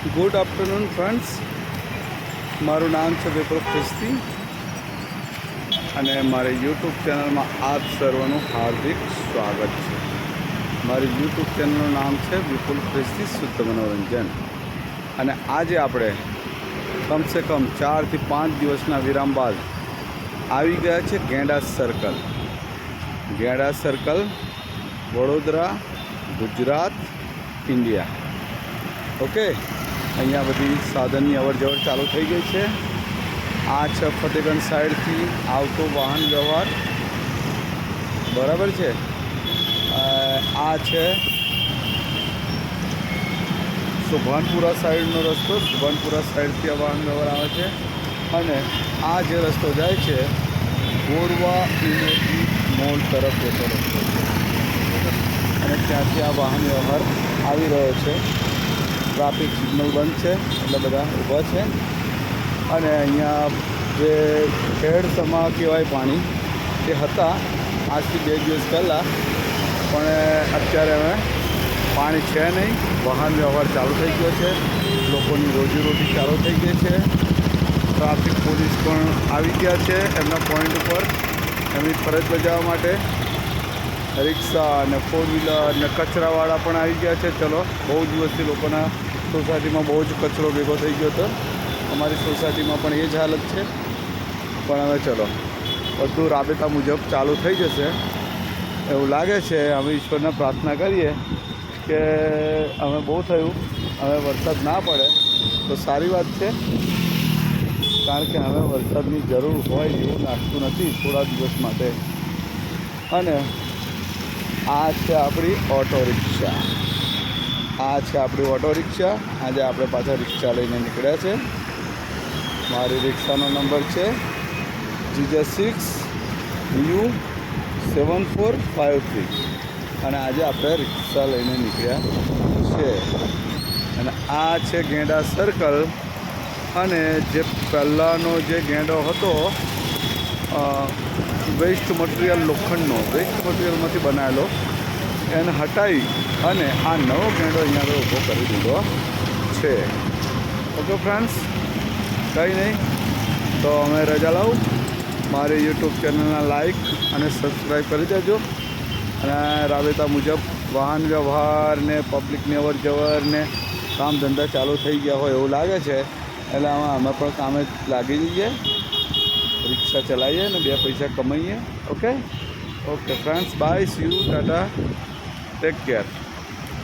Good afternoon friends, મારું નામ છે વિપુલ ખ્રિસ્તી અને મારી યુટ્યુબ ચેનલમાં આપ સર્વનું હાર્દિક સ્વાગત છે. મારી યુટ્યુબ ચેનલનું નામ છે વિપુલ ખ્રિસ્તી શુદ્ધ મનોરંજન. અને આજે આપણે કમસે કમ 4 થી 5 દિવસના વિરામ બાદ આવી ગયા છે Genda circle. Genda circle, Vadodara, Gujarat, India. Okay, અહીંયા બધી સાધનની અવર જવર ચાલુ થઈ ગઈ છે. આ છે ફતેગંજ સાઈડથી આવતો વાહન વ્યવહાર, બરાબર છે. આ છે સુભાનપુરા સાઈડનો રસ્તો. સુભાનપુરા સાઈડથી આ વાહન વ્યવહાર આવે છે. અને આ જે રસ્તો જાય છે ગોરવા યુનિવર્સિટી મોલ તરફ જતો રસ્તો છે. અને ત્યાંથી આ વાહન વ્યવહાર આવી રહ્યો છે. ટ્રાફિક સિગ્નલ બંધ છે એટલે બધા ઊભા છે. અને અહીંયા જે ખેડ સમા કહેવાય પાણી તે હતા આજથી 2 દિવસ પહેલાં, પણ અત્યારે હવે પાણી છે નહીં. વાહન વ્યવહાર ચાલુ થઈ ગયો છે, લોકોની રોજીરોટી ચાલુ થઈ ગઈ છે. ટ્રાફિક પોલીસ પણ આવી ગયા છે એમના પોઈન્ટ ઉપર એમની ફરજ બજાવવા માટે. રિક્ષા અને 4 વ્હીલર અને કચરાવાળા પણ આવી ગયા છે. ચલો, બહુ દિવસથી લોકોના સોસાયટીમાં બહુ જ કચરો ભેગો થઈ ગયો હતો. અમારી સોસાયટીમાં પણ એ જ હાલત છે. પણ હવે ચલો, બધું રાબેતા મુજબ ચાલુ થઈ જશે એવું લાગે છે. અમે ઈશ્વરને પ્રાર્થના કરીએ કે અમે બહુ થયું, હવે વરસાદ ના પડે તો સારી વાત છે. કારણ કે હવે વરસાદની જરૂર હોય એવું લાગતું નથી થોડા દિવસ માટે. અને આ છે આપણી ઓટો રિક્ષા. આજે આપણે પાછા રિક્ષા લઈને નીકળ્યા છે. મારી રિક્ષાનો નંબર છે GJ6U7453. અને આજે આપણે રિક્ષા લઈને નીકળ્યા છે. અને આ છે ગેંડા સર્કલ. અને જે પહેલાંનો જે ગેંડો હતો વેસ્ટ મટીરિયલ, લોખંડનો વેસ્ટ મટીરિયલમાંથી બનાવેલો, એને હટાવી અને આ નવો ગેંડો અહીંયા આગળ ઊભો કરી દીધો છે. ઓકે ફ્રેન્ડ્સ, કંઈ નહીં તો અમે રજા લાવું. મારી યુટ્યુબ ચેનલના લાઈક અને સબસ્ક્રાઈબ કરી દેજો. અને રાબેતા મુજબ વાહન વ્યવહાર ને પબ્લિકની અવર જવર ને કામ ધંધા ચાલુ થઈ ગયા હોય એવું લાગે છે. એટલે અમે પણ કામે લાગી જઈએ, રિક્ષા ચલાવીએ ને 2 પૈસા કમાઈએ. Okay friends, bye, see you, tata, take care.